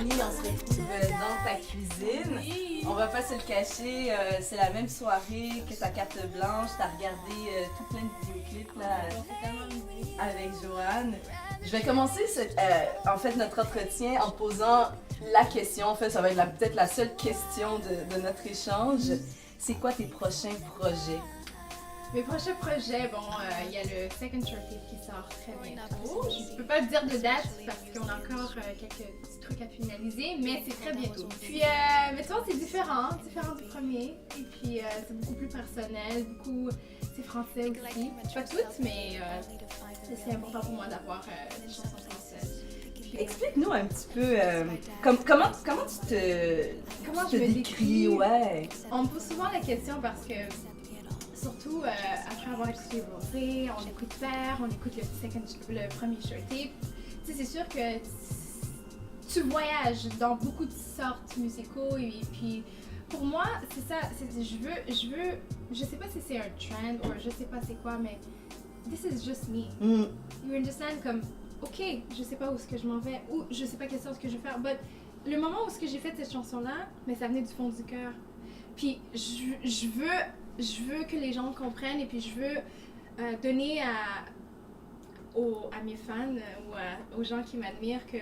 Missoni, on se retrouve dans ta cuisine. Oui. On va pas se le cacher, c'est la même soirée que ta carte blanche. T'as regardé tout plein de vidéoclips là, avec Joanne. Je vais commencer en fait notre entretien en posant la question. En fait, ça va être peut-être la seule question de notre échange. C'est quoi tes prochains projets? Mes prochains projets, il y a le Second Short Tape qui sort très bientôt. Je ne peux pas dire de date parce qu'on a encore quelques petits trucs à finaliser, mais c'est très bientôt. Puis, mais tu vois, c'est différent du premier. Et puis, c'est beaucoup plus personnel, c'est français aussi. Pas toutes, mais c'est important pour moi d'avoir des chansons françaises. Explique-nous un petit peu comment tu te décris, ouais. On me pose souvent la question parce que surtout après avoir écouté Rosé, on écoute Père, on écoute le premier Short Tape. Tu sais, c'est sûr que tu voyages dans beaucoup de sortes musicaux et puis pour moi, c'est ça, je sais pas si c'est un trend ou je sais pas c'est quoi, mais this is just me. You understand? Comme, ok, je sais pas où est-ce que je m'en vais, ou je sais pas quelle sorte que je vais faire, but le moment où est-ce que j'ai fait cette chanson-là, mais ça venait du fond du cœur. Puis je veux que les gens comprennent et puis je veux donner à mes fans ou aux gens qui m'admirent que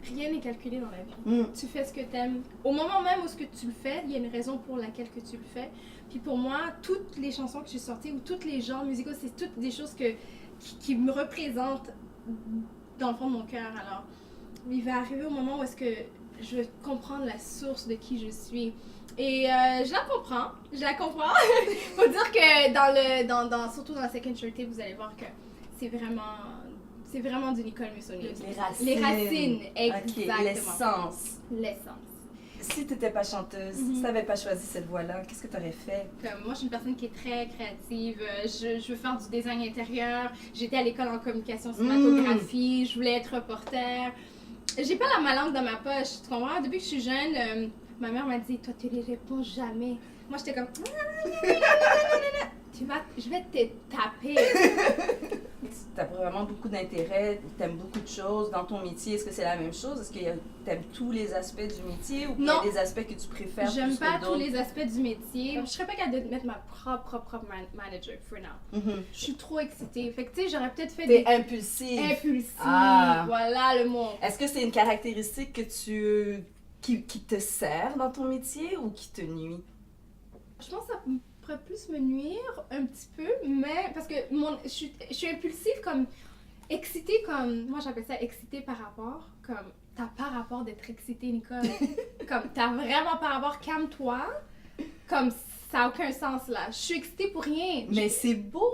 rien n'est calculé dans la vie. Tu fais ce que t'aimes. Au moment même où ce que tu le fais, il y a une raison pour laquelle que tu le fais. Puis pour moi, toutes les chansons que j'ai sorties ou tous les genres musicaux, c'est toutes des choses qui me représentent dans le fond de mon cœur. Alors, il va arriver au moment où est-ce que je vais comprendre la source de qui je suis. Et je la comprends. Faut dire que surtout dans la Second Short Tape, vous allez voir que c'est vraiment du Nicole Missoni. Les racines, exactement. Okay, l'essence. Si tu n'étais pas chanteuse, si tu n'avais pas choisi cette voie-là, qu'est-ce que tu aurais fait? Moi, je suis une personne qui est très créative. Je veux faire du design intérieur. J'étais à l'école en communication cinématographie. Je voulais être reporter. J'ai pas la langue dans ma poche, tu comprends? Depuis que je suis jeune, ma mère m'a dit, toi, tu les réponds jamais. Moi, j'étais comme, je vais te taper. Tu as vraiment beaucoup d'intérêt, tu aimes beaucoup de choses dans ton métier. Est-ce que c'est la même chose? Est-ce que tu aimes tous les aspects du métier ou il y a des aspects que tu préfères plus que d'autres? J'aime pas tous les aspects du métier. Je serais pas capable de mettre ma propre manager for now. Je suis trop excitée. Fait que tu sais, j'aurais peut-être fait T'es impulsive. Voilà le mot. Est-ce que c'est une caractéristique qui te sert dans ton métier ou qui te nuit? Je pense que ça pourrait plus me nuire un petit peu, mais parce que je suis impulsive comme excitée comme moi j'appelle ça excitée par rapport comme t'as pas rapport d'être excitée Nicole comme t'as vraiment pas rapport, calme-toi comme ça a aucun sens là, je suis excitée pour rien. Mais c'est beau.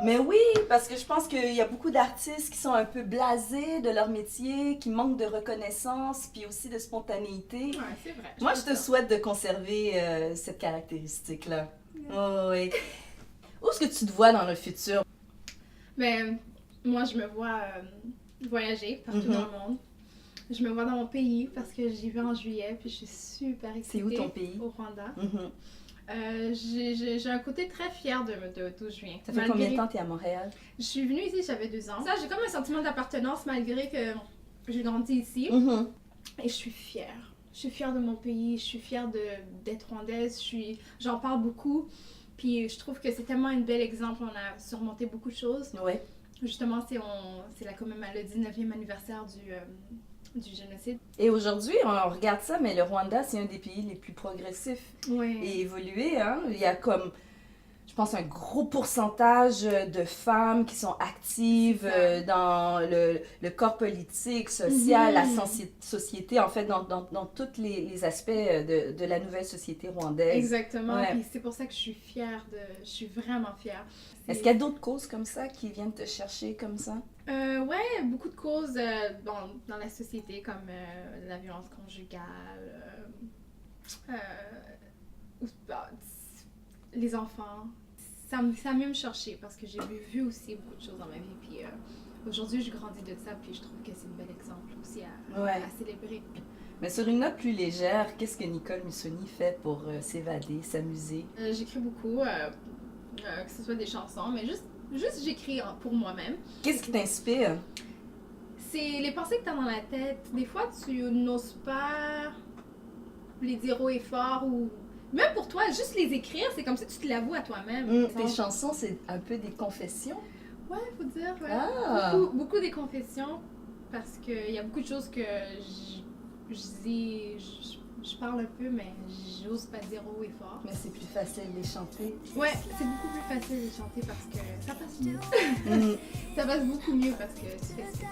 Mais oui, parce que je pense qu'il y a beaucoup d'artistes qui sont un peu blasés de leur métier, qui manquent de reconnaissance, puis aussi de spontanéité. Ouais, c'est vrai. Moi, je te souhaite de conserver cette caractéristique-là. Oh, oui. Où est-ce que tu te vois dans le futur? Ben, moi, je me vois voyager partout dans le monde. Je me vois dans mon pays parce que j'y vais en juillet, puis je suis super excitée. C'est où ton pays? Au Rwanda. J'ai un côté très fier d'où je viens. Ça fait combien de temps que tu es à Montréal? Je suis venue ici, j'avais 2 ans. Ça, j'ai comme un sentiment d'appartenance malgré que j'ai grandi ici. Et je suis fière. Je suis fière de mon pays, je suis fière d'être rwandaise, j'en parle beaucoup. Puis je trouve que c'est tellement un bel exemple, on a surmonté beaucoup de choses. Ouais. Justement, c'est le 19e anniversaire du génocide. Et aujourd'hui, on regarde ça, mais le Rwanda, c'est un des pays les plus progressifs et évolués. Hein? Il y a comme, je pense, un gros pourcentage de femmes qui sont actives dans le corps politique, social, la société, en fait, dans tous les aspects de la nouvelle société rwandaise. Exactement, et c'est pour ça que je suis vraiment fière. Est-ce qu'il y a d'autres causes comme ça qui viennent te chercher comme ça? Ouais, beaucoup de causes dans la société comme la violence conjugale, les enfants. Ça vient me chercher parce que j'ai vu aussi beaucoup de choses dans ma vie. Puis aujourd'hui, je grandis de ça, puis je trouve que c'est un bel exemple aussi à célébrer. Mais sur une note plus légère, qu'est-ce que Nicole Missoni fait pour s'évader, s'amuser? J'écris beaucoup, que ce soit des chansons, mais juste j'écris pour moi-même. Qu'est-ce qui t'inspire? c'est les pensées que tu as dans la tête. Des fois, tu n'oses pas les dire haut et fort ou même pour toi, juste les écrire, c'est comme si tu te l'avoues à toi-même. Tes chansons, c'est un peu des confessions? Ouais, faut dire. Ouais. Ah. Beaucoup des confessions parce qu'il y a beaucoup de choses que je parle un peu, mais j'ose pas dire haut et fort. Mais c'est plus facile de les chanter. Ouais, c'est beaucoup plus facile de chanter parce que ça passe mieux. Ça passe beaucoup mieux parce que tu fais ce que tu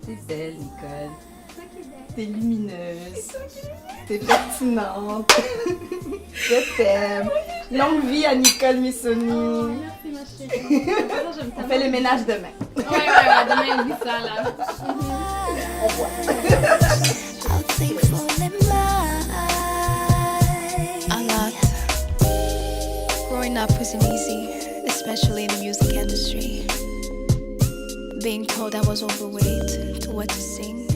T'es belle, Nicole. C'est toi qui es belle. T'es lumineuse. T'es pertinente. Je t'aime. Longue vie à Nicole Missoni. Oh, merci ma chérie. On fait le ménage demain. Ouais, demain on dit ça là. Au revoir. I'll take full in mine. A lot. Growing up wasn't easy, especially in the music industry. Being told I was overweight, to what to sing,